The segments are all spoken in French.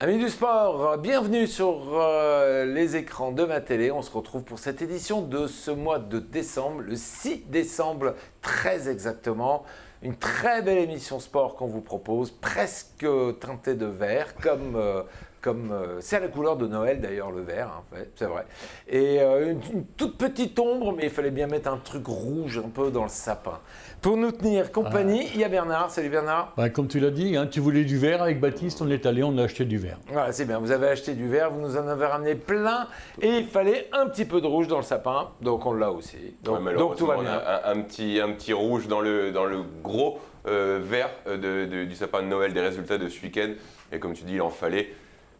Amis du sport, bienvenue sur les écrans de ma télé. On se retrouve pour cette édition de ce mois de décembre, le 6 décembre très exactement. Une très belle émission sport qu'on vous propose, presque teintée de vert, comme c'est à la couleur de Noël d'ailleurs le vert, hein, c'est vrai. Et une toute petite ombre, mais il fallait bien mettre un truc rouge un peu dans le sapin. Pour nous tenir compagnie, il y a Bernard. Salut Bernard. Bah, comme tu l'as dit, hein, tu voulais du verre avec Baptiste, on est allé, on a acheté du verre. Voilà, c'est bien, vous avez acheté du verre, vous nous en avez ramené plein et il fallait un petit peu de rouge dans le sapin, donc on l'a aussi. Donc tout va bien. Un petit rouge dans le gros vert du sapin de Noël des résultats de ce week-end. Et comme tu dis, il en fallait.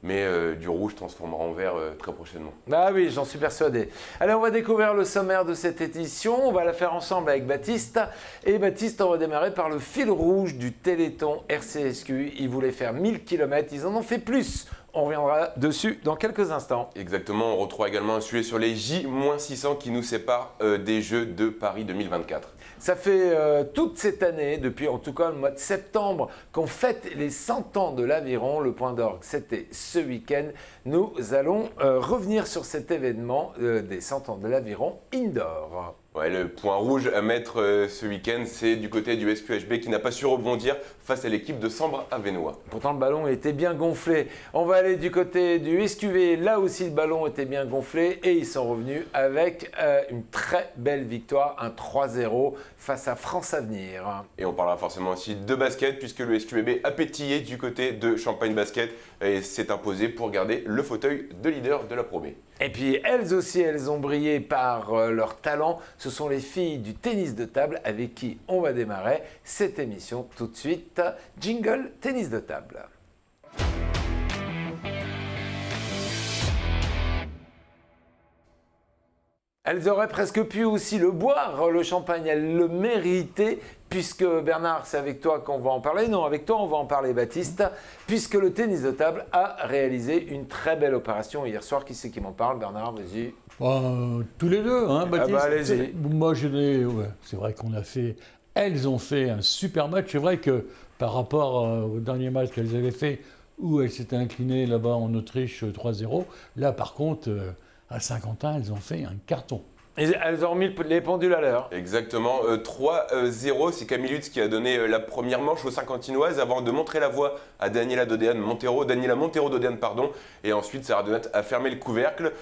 Mais du rouge transformera en vert très prochainement. Ah oui, j'en suis persuadé. Alors on va découvrir le sommaire de cette édition. On va la faire ensemble avec Baptiste. Et Baptiste, on va démarrer par le fil rouge du Téléthon RCSQ. Ils voulaient faire 1000 km, ils en ont fait plus. On reviendra dessus dans quelques instants. Exactement, on retrouve également un sujet sur les J-600 qui nous séparent des Jeux de Paris 2024. Ça fait toute cette année, depuis en tout cas le mois de septembre, qu'on fête les 100 ans de l'Aviron. Le point d'orgue, c'était ce week-end. Nous allons revenir sur cet événement des 100 ans de l'Aviron indoor. Ouais, le point rouge à mettre ce week-end, c'est du côté du SQHB qui n'a pas su rebondir face à l'équipe de Sambre-Avesnois. Pourtant, le ballon était bien gonflé. On va aller du côté du SQV. Là aussi, le ballon était bien gonflé et ils sont revenus avec une très belle victoire, un 3-0 face à France Avenir. Et on parlera forcément aussi de basket puisque le SQBB a pétillé du côté de Champagne Basket et s'est imposé pour garder le fauteuil de leader de la Pro B. Et puis elles aussi, elles ont brillé par leur talent. Ce sont les filles du tennis de table avec qui on va démarrer cette émission tout de suite. Jingle tennis de table. Elles auraient presque pu aussi le boire, le champagne, elles le méritaient, puisque Bernard, c'est avec toi qu'on va en parler. Non, avec toi, on va en parler, Baptiste, puisque le tennis de table a réalisé une très belle opération hier soir. Qui c'est qui m'en parle, Bernard? Vas-y. Tous les deux, hein, Baptiste. Ah bah, allez-y. Moi, c'est vrai qu'on a fait, elles ont fait un super match. C'est vrai que par rapport au dernier match qu'elles avaient fait, où elles s'étaient inclinées là-bas en Autriche 3-0, là, par contre, à Saint-Quentin, elles ont fait un carton. Et elles ont mis les pendules à l'heure. Exactement, 3-0, c'est Camille Lutz qui a donné la première manche aux Saint-Quentinoises avant de montrer la voie à Daniela Montero-Dodean, et ensuite Sarah Donat a fermé le couvercle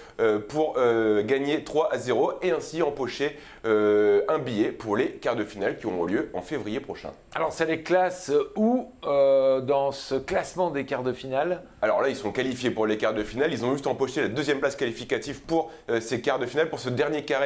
pour gagner 3-0 et ainsi empocher un billet pour les quarts de finale qui auront lieu en février prochain. Alors c'est les classes où dans ce classement des quarts de finale? Alors là, ils sont qualifiés pour les quarts de finale, ils ont juste empoché la deuxième place qualificative pour ces quarts de finale, pour ce dernier carré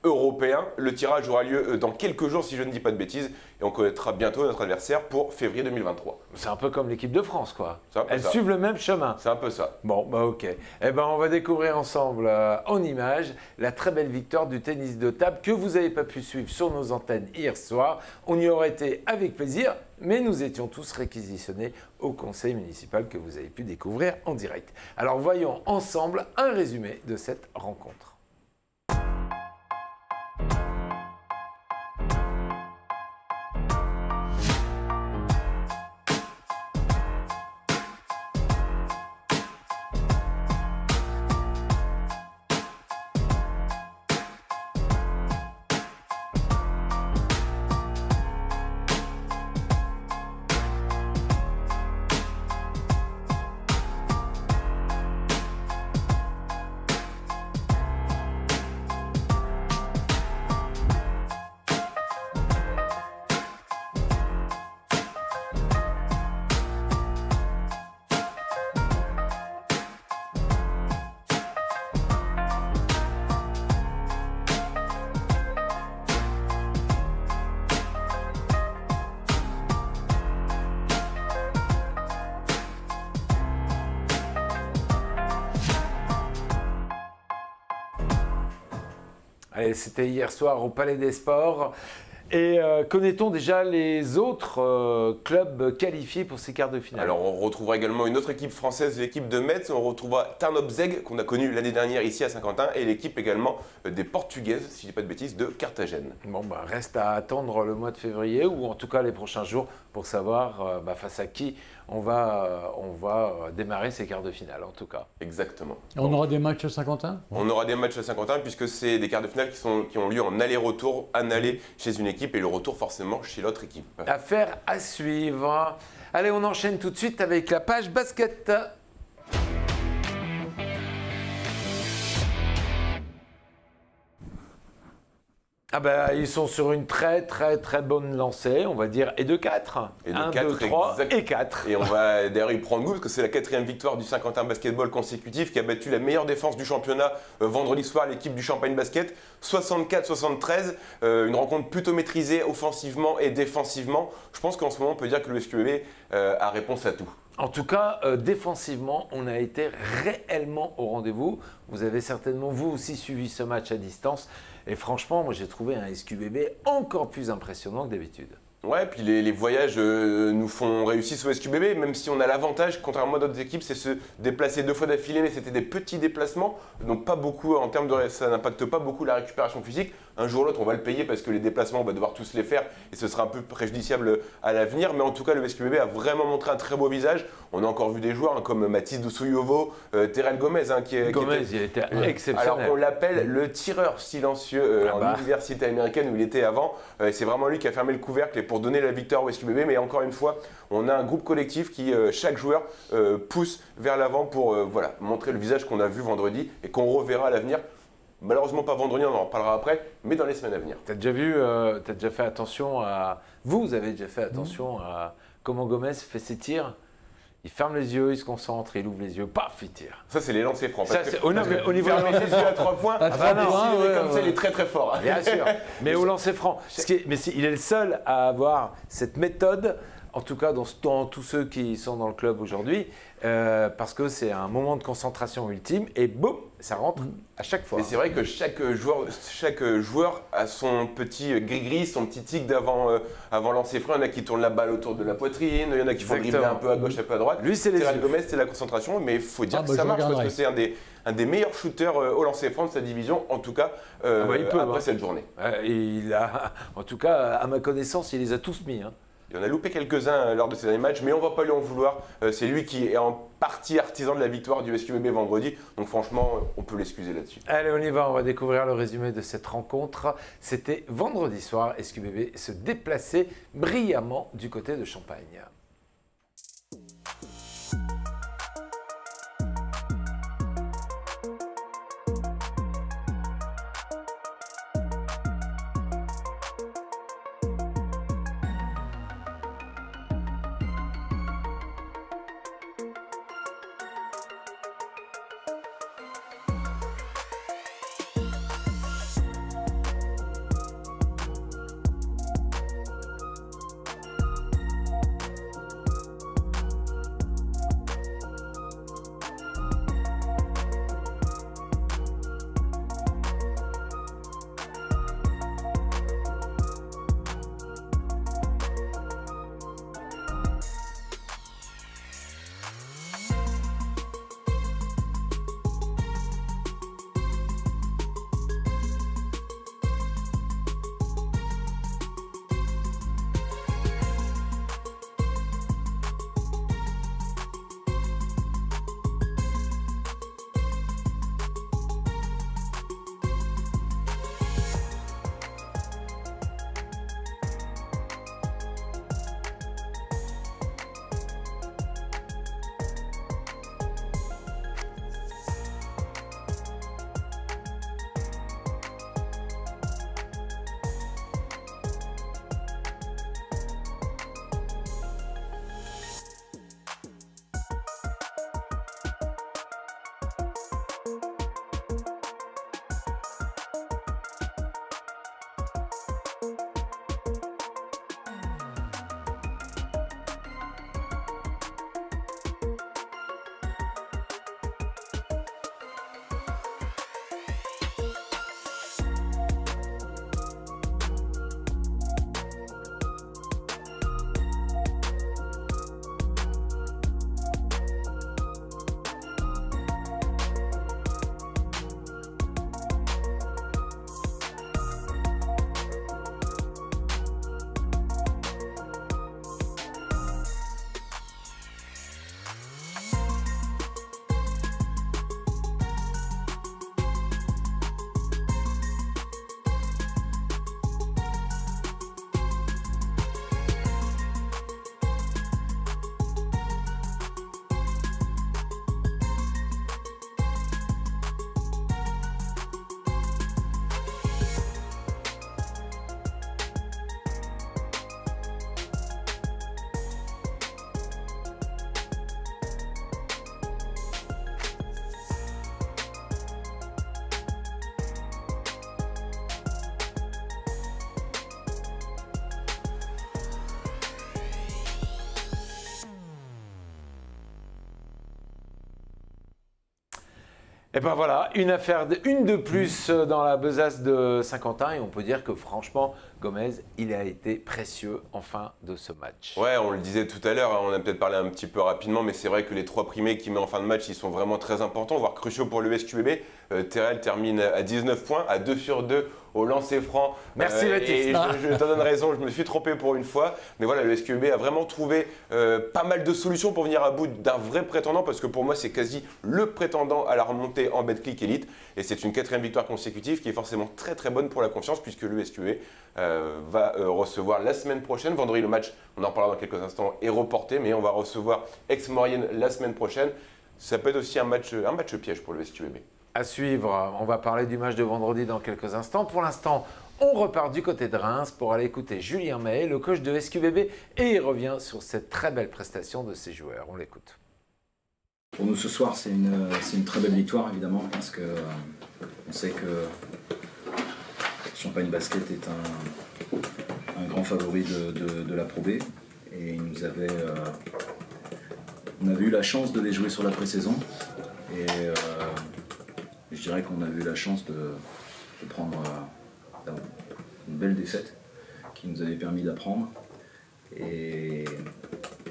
européen. Le tirage aura lieu dans quelques jours si je ne dis pas de bêtises et on connaîtra bientôt notre adversaire pour février 2023. C'est un peu comme l'équipe de France quoi. Elles ça. Suivent le même chemin. C'est un peu ça. Bon bah ok. Eh ben on va découvrir ensemble en images la très belle victoire du tennis de table que vous n'avez pas pu suivre sur nos antennes hier soir. On y aurait été avec plaisir, mais nous étions tous réquisitionnés au conseil municipal que vous avez pu découvrir en direct. Alors voyons ensemble un résumé de cette rencontre. Allez, c'était hier soir au Palais des Sports. Et connaît-on déjà les autres clubs qualifiés pour ces quarts de finale? Alors on retrouvera également une autre équipe française, l'équipe de Metz. On retrouvera Tarnobzeg qu'on a connu l'année dernière ici à Saint-Quentin et l'équipe également des Portugaises, si je dis pas de bêtises, de Carthagène. Bon, bah, reste à attendre le mois de février ou en tout cas les prochains jours pour savoir face à qui on va démarrer ces quarts de finale en tout cas. Exactement. On aura des matchs à Saint-Quentin? On aura des matchs à Saint-Quentin puisque c'est des quarts de finale qui ont lieu en aller-retour, un aller chez une équipe et le retour forcément chez l'autre équipe. Affaire à suivre. Allez, on enchaîne tout de suite avec la page basket. Ah ben, ils sont sur une très bonne lancée, on va dire, et de 4. Et de 1, 4, 2, 3 exact. et 4. Et on va d'ailleurs y prendre goût parce que c'est la 4e victoire du Saint-Quentin Basketball consécutif qui a battu la meilleure défense du championnat vendredi soir, l'équipe du Champagne Basket, 64-73. Une rencontre plutôt maîtrisée offensivement et défensivement. Je pense qu'en ce moment, on peut dire que le SQBB a réponse à tout. En tout cas, défensivement, on a été réellement au rendez-vous. Vous avez certainement, vous aussi, suivi ce match à distance. Et franchement, moi, j'ai trouvé un SQBB encore plus impressionnant que d'habitude. Ouais, puis les voyages nous font réussir au SQBB, même si on a l'avantage, contrairement à d'autres équipes, c'est se déplacer 2 fois d'affilée, mais c'était des petits déplacements, donc pas beaucoup en termes de, ça n'impacte pas beaucoup la récupération physique. Un jour ou l'autre, on va le payer parce que les déplacements, on va devoir tous les faire et ce sera un peu préjudiciable à l'avenir. Mais en tout cas, le SQBB a vraiment montré un très beau visage. On a encore vu des joueurs comme Mathis Doussouyovo, Terrell Gomez, Il était exceptionnel. Alors on l'appelle le tireur silencieux en université américaine où il était avant. C'est vraiment lui qui a fermé le couvercle et pour donner la victoire au SQBB. Mais encore une fois, on a un groupe collectif qui, chaque joueur, pousse vers l'avant pour montrer le visage qu'on a vu vendredi et qu'on reverra à l'avenir. Malheureusement pas vendredi, on en reparlera après, mais dans les semaines à venir. Tu as déjà fait attention à... Vous avez déjà fait attention à comment Gomez fait ses tirs? Il ferme les yeux, il se concentre, il ouvre les yeux, paf, il tire. Ça, c'est les lancers francs. Au niveau fermer les yeux à 3 points, comme ça, il est très fort. Bien sûr, mais au lancer franc. Il est le seul à avoir cette méthode, en tout cas dans tous ceux qui sont dans le club aujourd'hui, parce que c'est un moment de concentration ultime et boum, ça rentre à chaque fois. Et c'est vrai que chaque joueur a son petit gris-gris, son petit tic avant lancer franc. Il y en a qui tournent la balle autour de la poitrine, il y en a qui font dribbler un peu à gauche, un peu à droite. Lui, c'est les yeux. Gomez, c'est la concentration, mais il faut dire que ça marche parce que c'est un des meilleurs shooters au lancer franc de sa division, en tout cas après cette journée. Il a, en tout cas, à ma connaissance, il les a tous mis. Il en a loupé quelques-uns lors de ces derniers matchs, mais on ne va pas lui en vouloir. C'est lui qui est en partie artisan de la victoire du SQBB vendredi. Donc franchement, on peut l'excuser là-dessus. Allez, on y va. On va découvrir le résumé de cette rencontre. C'était vendredi soir. SQBB se déplaçait brillamment du côté de Champagne. Et ben voilà, une de plus dans la besace de Saint-Quentin et on peut dire que franchement, Gomez, il a été précieux en fin de ce match. Ouais, on le disait tout à l'heure, hein, on a peut-être parlé un petit peu rapidement, mais c'est vrai que les 3 primés qu'il met en fin de match, ils sont vraiment très importants, voire cruciaux pour le SQBB. Terrell termine à 19 points, à 2 sur 2 au lancer franc. Merci Baptiste. Et je te donne raison, je me suis trompé pour une fois. Mais voilà, le SQBB a vraiment trouvé pas mal de solutions pour venir à bout d'un vrai prétendant, parce que pour moi, c'est quasi le prétendant à la remontée en Betclic Elite. Et c'est une 4e victoire consécutive qui est forcément très très bonne pour la confiance, puisque le SQBB va recevoir la semaine prochaine. Vendredi, le match, on en parlera dans quelques instants, est reporté, mais on va recevoir Aix-Maurienne la semaine prochaine. Ça peut être aussi un match piège pour le SQBB. À suivre, on va parler du match de vendredi dans quelques instants. Pour l'instant, on repart du côté de Reims pour aller écouter Julien Mahé, le coach de SQBB, et il revient sur cette très belle prestation de ses joueurs. On l'écoute. Pour nous ce soir, c'est une très belle victoire évidemment, parce que on sait que Champagne Basket est un grand favori de la Pro B, et on avait eu la chance de les jouer sur la pré-saison, et je dirais qu'on a eu la chance de prendre une belle défaite qui nous avait permis d'apprendre, et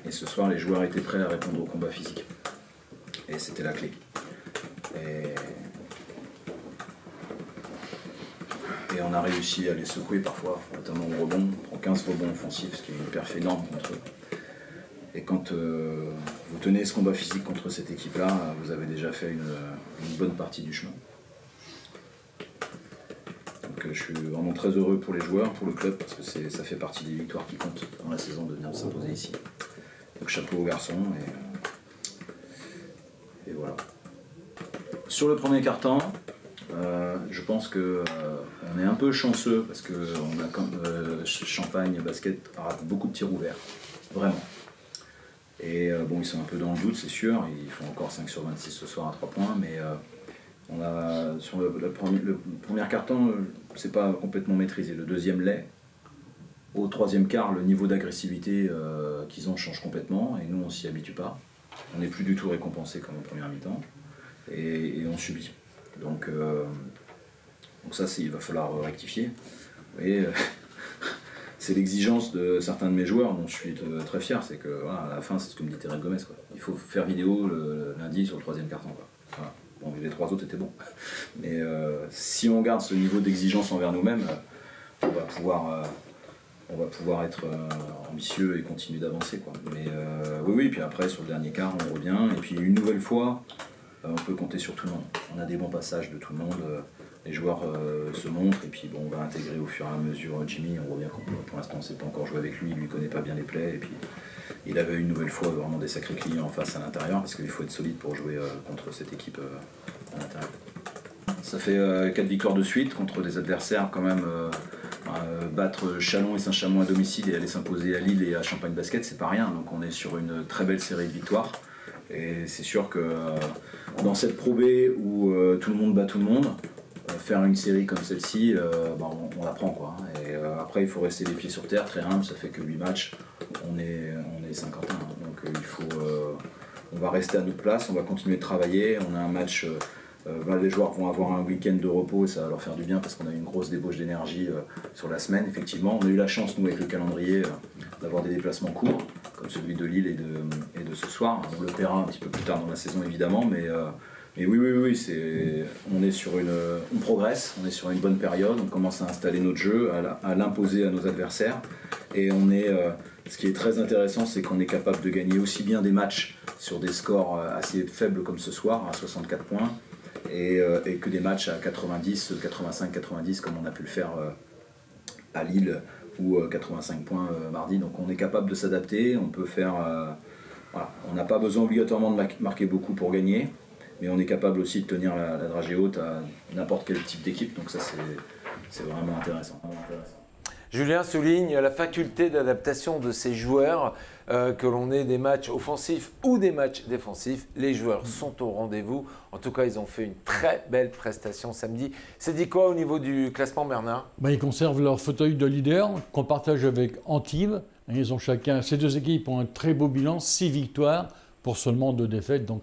ce soir les joueurs étaient prêts à répondre au combat physique, et c'était la clé. Et on a réussi à les secouer parfois, notamment au rebond. On prend 15 rebonds offensifs, ce qui est une perf énorme contre eux. Et quand vous tenez ce combat physique contre cette équipe-là, vous avez déjà fait une bonne partie du chemin. Donc je suis vraiment très heureux pour les joueurs, pour le club, parce que ça fait partie des victoires qui comptent dans la saison de venir s'imposer ici. Donc chapeau aux garçons, et voilà. Sur le premier quart-temps, je pense qu'on est un peu chanceux parce que Champagne Basket rate beaucoup de tirs ouverts, vraiment. Et bon, ils sont un peu dans le doute, c'est sûr, ils font encore 5 sur 26 ce soir à 3 points, mais sur le premier quart-temps, c'est pas complètement maîtrisé, le deuxième l'est. Au troisième quart, le niveau d'agressivité qu'ils ont change complètement, et nous on s'y habitue pas. On n'est plus du tout récompensé comme en première mi-temps, et on subit. Donc ça, il va falloir rectifier. Et c'est l'exigence de certains de mes joueurs dont je suis très fier. C'est que voilà, à la fin, c'est ce que me dit Terrell Gomez, quoi. Il faut faire vidéo le lundi sur le troisième quart-temps. Voilà. Bon, les 3 autres étaient bons. Mais si on garde ce niveau d'exigence envers nous-mêmes, on va pouvoir être ambitieux et continuer d'avancer, quoi. Mais oui, puis après, sur le dernier quart, on revient. Et puis une nouvelle fois, on peut compter sur tout le monde. On a des bons passages de tout le monde, les joueurs se montrent, et puis bon, on va intégrer au fur et à mesure Jimmy. On revient, pour l'instant on ne sait pas encore jouer avec lui, il ne connaît pas bien les plays, et puis il avait une nouvelle fois vraiment des sacrés clients en face à l'intérieur, parce qu'il faut être solide pour jouer contre cette équipe à l'intérieur. Ça fait 4 victoires de suite contre des adversaires quand même. Battre Châlons et Saint-Chamond à domicile et aller s'imposer à Lille et à Champagne Basket, c'est pas rien. Donc on est sur une très belle série de victoires. Et c'est sûr que dans cette Pro B où tout le monde bat tout le monde, faire une série comme celle-ci, on la prend, quoi. Et après il faut rester les pieds sur terre, très humble, ça fait que 8 matchs, on est Saint-Quentin. Donc on va rester à notre place, on va continuer de travailler. On a un match, les joueurs vont avoir un week-end de repos et ça va leur faire du bien parce qu'on a eu une grosse débauche d'énergie sur la semaine. Effectivement, on a eu la chance, nous, avec le calendrier, d'avoir des déplacements courts, comme celui de Lille et de ce soir. On le paiera un petit peu plus tard dans la saison, évidemment, mais oui, on progresse, on est sur une bonne période, on commence à installer notre jeu, à l'imposer à nos adversaires, et ce qui est très intéressant, c'est qu'on est capable de gagner aussi bien des matchs sur des scores assez faibles comme ce soir, à 64 points, et que des matchs à 90, 85, 90, comme on a pu le faire à Lille, ou 85 points mardi. Donc on est capable de s'adapter, on peut faire... on n'a pas besoin obligatoirement de marquer beaucoup pour gagner, mais on est capable aussi de tenir la dragée haute à n'importe quel type d'équipe, donc ça c'est vraiment intéressant. Julien souligne la faculté d'adaptation de ces joueurs, que l'on ait des matchs offensifs ou des matchs défensifs. Les joueurs sont au rendez-vous. En tout cas, ils ont fait une très belle prestation samedi. Ça dit quoi au niveau du classement, Bernard ? Ils conservent leur fauteuil de leader qu'on partage avec Antibes. Ils ont ces 2 équipes ont un très beau bilan, 6 victoires pour seulement 2 défaites. Donc,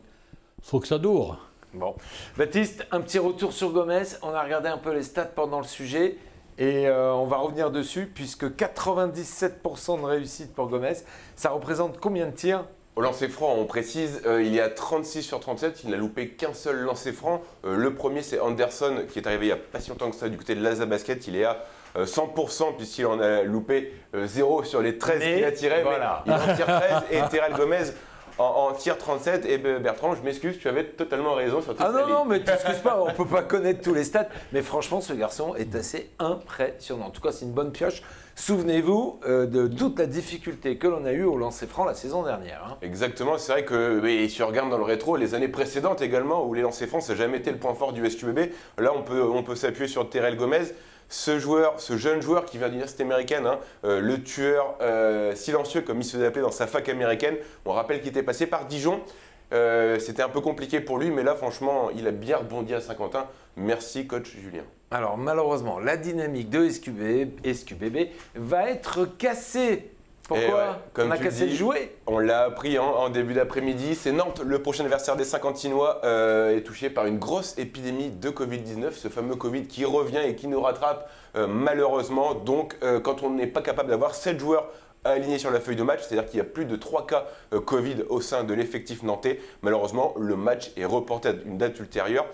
il faut que ça dure. Bon. Baptiste, un petit retour sur Gomez. On a regardé un peu les stats pendant le sujet et on va revenir dessus puisque 97% de réussite pour Gomez. Ça représente combien de tirs? Au lancer franc, on précise, il est à 36 sur 37, il n'a loupé qu'un seul lancer franc. Le premier, c'est Anderson qui est arrivé il n'y a pas si longtemps que ça du côté de l'Asa Basket. Il est à 100% puisqu'il en a loupé 0 sur les 13 qu'il a tiré. Voilà. Il en tire 13 et Terrell Gomez en tire 37. Et Bertrand, je m'excuse, tu avais totalement raison sur toute Ah la non, mais t'excuses pas, on ne peut pas connaître tous les stats. Mais franchement, ce garçon est assez impressionnant. En tout cas, c'est une bonne pioche. Souvenez-vous de toute la difficulté que l'on a eue au lancer franc la saison dernière. Hein. Exactement, c'est vrai que si tu regardes dans le rétro, les années précédentes également, où les lancers francs, ça n'a jamais été le point fort du SQBB, là on peut s'appuyer sur Terrell Gomez. Ce jeune joueur qui vient de l'université américaine, hein, le tueur silencieux comme il se faisait appeler dans sa fac américaine, on rappelle qu'il était passé par Dijon. C'était un peu compliqué pour lui, mais là franchement, il a bien rebondi à Saint-Quentin. Merci coach Julien. Alors malheureusement, la dynamique de SQBB va être cassée. Pourquoi on a cassé le jouet? On l'a appris en début d'après-midi. C'est Nantes, le prochain adversaire des Saint-Quentinois, est touché par une grosse épidémie de Covid-19, ce fameux Covid qui revient et qui nous rattrape malheureusement. Donc quand on n'est pas capable d'avoir 7 joueurs alignés sur la feuille de match, c'est-à-dire qu'il y a plus de 3 cas Covid au sein de l'effectif nantais, malheureusement le match est reporté à une date ultérieure.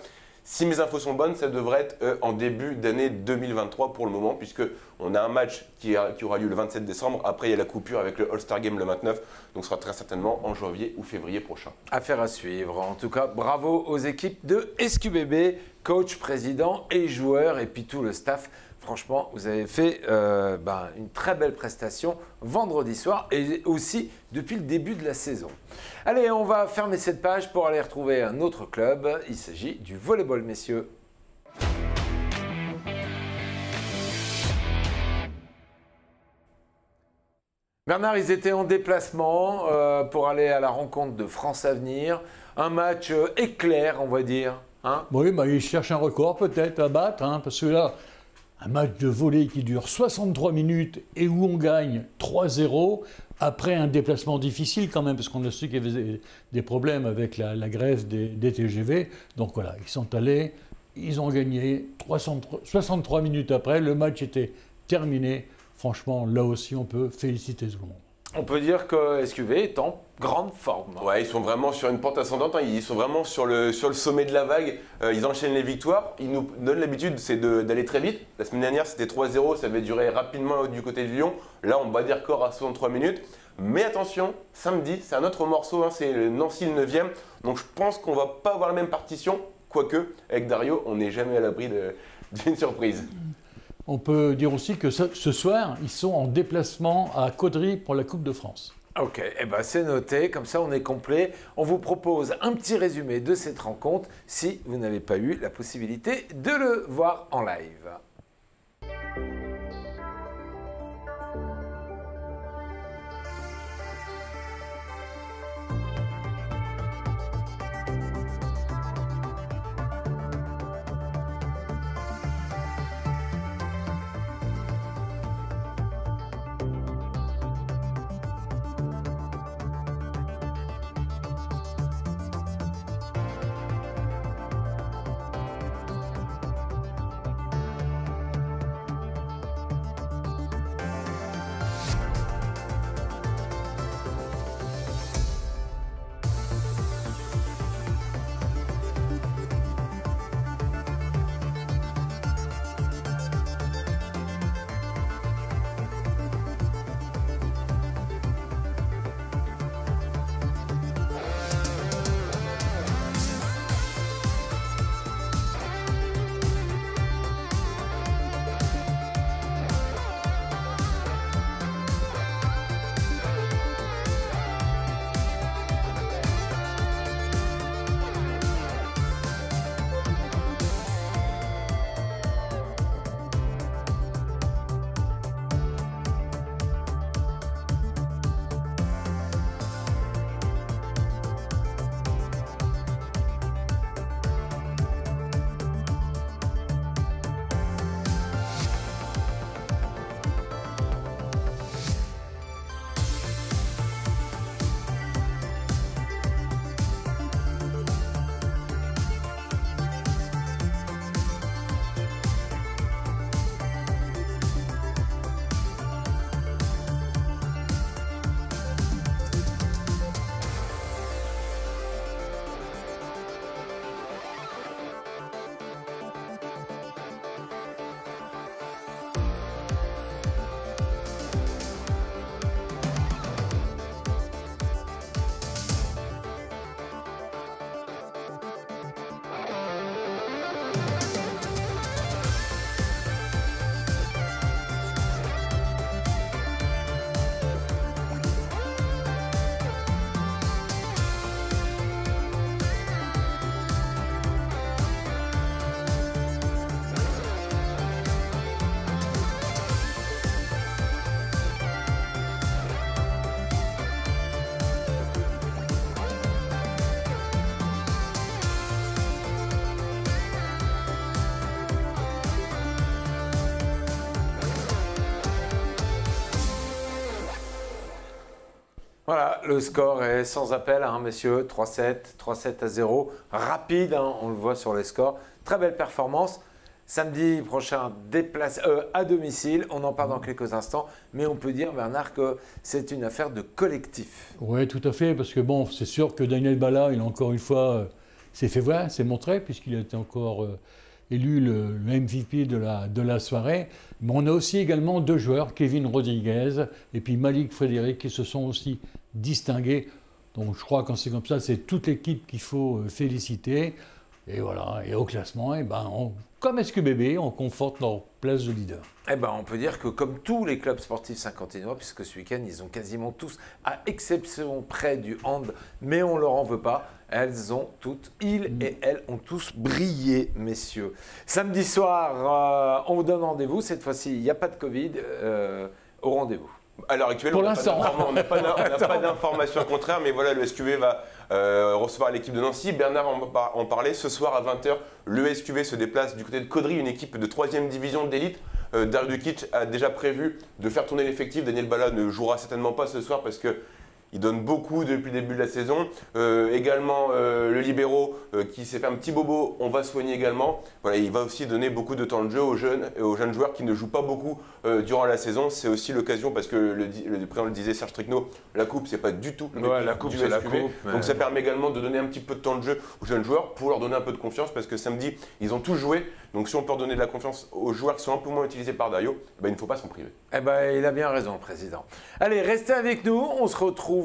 Si mes infos sont bonnes, ça devrait être en début d'année 2023 pour le moment, puisqu'on a un match qui aura lieu le 27 décembre. Après, il y a la coupure avec le All-Star Game le 29, donc ce sera très certainement en janvier ou février prochain. Affaire à suivre. En tout cas, bravo aux équipes de SQBB, coach, président et joueurs, et puis tout le staff. Franchement, vous avez fait une très belle prestation vendredi soir et aussi depuis le début de la saison. Allez, on va fermer cette page pour aller retrouver un autre club. Il s'agit du volleyball, messieurs. Bernard, ils étaient en déplacement pour aller à la rencontre de France Avenir. Un match éclair, on va dire. Hein? Oui, ils cherchent un record peut-être à battre, hein, parce que là, un match de volley qui dure 63 minutes et où on gagne 3-0, après un déplacement difficile quand même, parce qu'on a su qu'il y avait des problèmes avec la grève des TGV. Donc voilà, ils sont allés, ils ont gagné 63 minutes après, le match était terminé. Franchement, là aussi, on peut féliciter tout le monde. On peut dire que SQV est en grande forme. Ouais, ils sont vraiment sur une pente ascendante, hein. Ils sont vraiment sur le sommet de la vague. Ils enchaînent les victoires. Ils nous donnent l'habitude, c'est d'aller très vite. La semaine dernière, c'était 3-0, ça avait duré rapidement du côté de Lyon. Là, on bat des records à 63 minutes. Mais attention, samedi, c'est un autre morceau, hein, c'est le Nancy le 9e. Donc je pense qu'on ne va pas avoir la même partition, quoique avec Dario, on n'est jamais à l'abri d'une surprise. On peut dire aussi que ce soir, ils sont en déplacement à Caudry pour la Coupe de France. Ok, c'est noté, comme ça on est complet. On vous propose un petit résumé de cette rencontre si vous n'avez pas eu la possibilité de le voir en live. Voilà, le score est sans appel, hein, messieurs. 3-7, 3-7-0. Rapide, hein, on le voit sur les scores. Très belle performance. Samedi prochain, à domicile. On en parle dans quelques instants. Mais on peut dire, Bernard, que c'est une affaire de collectif. Oui, tout à fait. Parce que bon, c'est sûr que Daniel Bala, il a encore une fois s'est fait voir, s'est montré, puisqu'il a été encore élu le MVP de la soirée. Mais on a aussi également 2 joueurs, Kevin Rodriguez et puis Malik Frédéric, qui se sont aussi distingués. Donc je crois que quand c'est comme ça, c'est toute l'équipe qu'il faut féliciter. Et voilà, et au classement, comme SQBB, on conforte leur place de leader. On peut dire que comme tous les clubs sportifs saint-quentinois, puisque ce week-end, ils ont quasiment tous, à exception près du hand, mais on ne leur en veut pas, ils et elles ont tous brillé, messieurs. Samedi soir, on vous donne rendez-vous. Cette fois-ci, il n'y a pas de Covid au rendez-vous. À l'heure actuelle, pour on n'a pas d'informations contraires, mais voilà, le SQV va recevoir l'équipe de Nancy. Bernard en parlait, ce soir à 20h, le SQV se déplace du côté de Caudry, une équipe de 3e division d'élite. Dario Dukic a déjà prévu de faire tourner l'effectif. Daniel Bala ne jouera certainement pas ce soir parce que il donne beaucoup depuis le début de la saison. Également, le libéro qui s'est fait un petit bobo, on va soigner également. Voilà, il va aussi donner beaucoup de temps de jeu aux jeunes joueurs qui ne jouent pas beaucoup durant la saison. C'est aussi l'occasion, parce que le président le disait, Serge Tricno, la coupe, c'est pas du tout la coupe, du c'est la SQV. coupe. Donc ça permet également de donner un petit peu de temps de jeu aux jeunes joueurs pour leur donner un peu de confiance, parce que samedi, ils ont tous joué. Donc si on peut redonner de la confiance aux joueurs qui sont un peu moins utilisés par Dario, il ne faut pas s'en priver. Il a bien raison, le président. Allez, restez avec nous. On se retrouve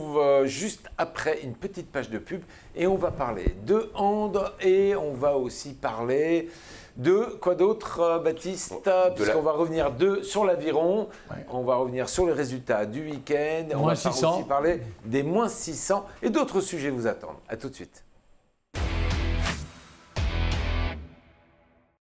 juste après une petite page de pub et on va parler de hand et on va aussi parler de quoi d'autre, Baptiste? Puisqu'on va revenir sur l'aviron, on va revenir sur les résultats du week-end, on va aussi parler des -600 et d'autres sujets vous attendent. À tout de suite.